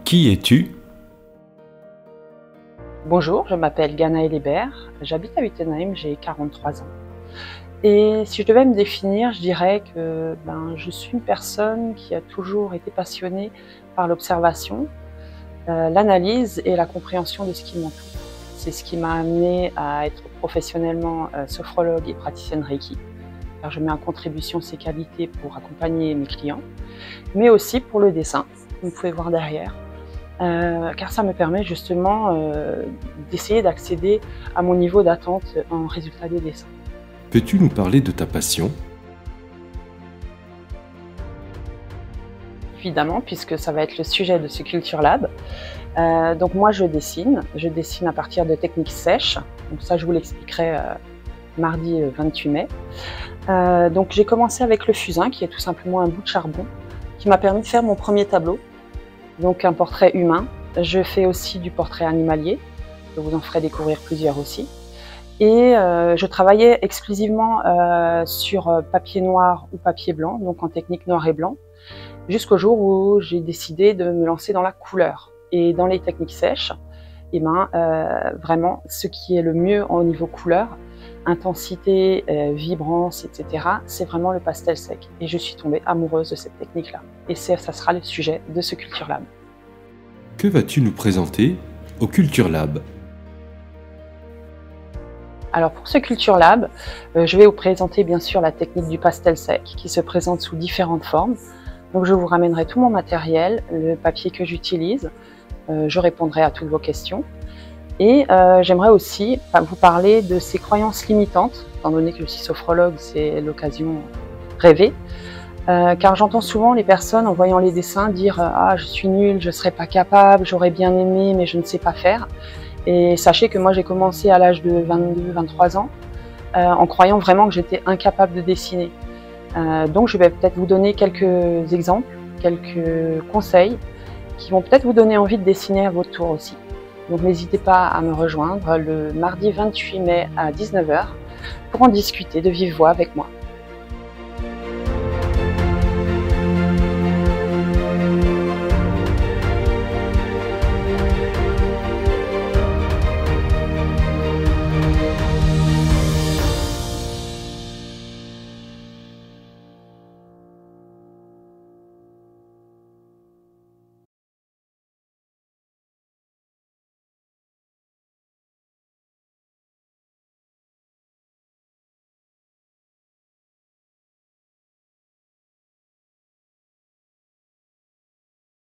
Qui es-tu? Bonjour, je m'appelle Ganaëlle Hébert, j'habite à Wittenheim, j'ai 43 ans. Et si je devais me définir, je dirais que je suis une personne qui a toujours été passionnée par l'observation, l'analyse et la compréhension de ce qui m'entoure. C'est ce qui m'a amenée à être professionnellement sophrologue et praticienne Reiki, car je mets en contribution ces qualités pour accompagner mes clients, mais aussi pour le dessin, vous pouvez voir derrière. Car ça me permet justement d'essayer d'accéder à mon niveau d'attente en résultat de dessin. Peux-tu nous parler de ta passion? Évidemment, puisque ça va être le sujet de ce Culture Lab. Donc moi je dessine à partir de techniques sèches, donc ça je vous l'expliquerai mardi 28 mai. Donc j'ai commencé avec le fusain, qui est tout simplement un bout de charbon, qui m'a permis de faire mon premier tableau. Donc un portrait humain. Je fais aussi du portrait animalier, je vous en ferai découvrir plusieurs aussi. Et je travaillais exclusivement sur papier noir ou papier blanc, donc en technique noir et blanc, jusqu'au jour où j'ai décidé de me lancer dans la couleur. Et dans les techniques sèches, vraiment ce qui est le mieux au niveau couleur, intensité, vibrance, etc., c'est vraiment le pastel sec. Et je suis tombée amoureuse de cette technique-là. Et ça sera le sujet de ce Culture Lab. Que vas-tu nous présenter au Culture Lab? Alors pour ce Culture Lab, je vais vous présenter bien sûr la technique du pastel sec qui se présente sous différentes formes. Donc je vous ramènerai tout mon matériel, le papier que j'utilise, je répondrai à toutes vos questions. Et j'aimerais aussi vous parler de ces croyances limitantes, étant donné que je suis sophrologue, c'est l'occasion rêvée. Car j'entends souvent les personnes en voyant les dessins dire « Ah, je suis nulle, je ne serais pas capable, j'aurais bien aimé, mais je ne sais pas faire ». Et sachez que moi j'ai commencé à l'âge de 22-23 ans en croyant vraiment que j'étais incapable de dessiner. Donc je vais peut-être vous donner quelques exemples, quelques conseils qui vont peut-être vous donner envie de dessiner à votre tour aussi. Donc n'hésitez pas à me rejoindre le mardi 28 mai à 19 h pour en discuter de vive voix avec moi.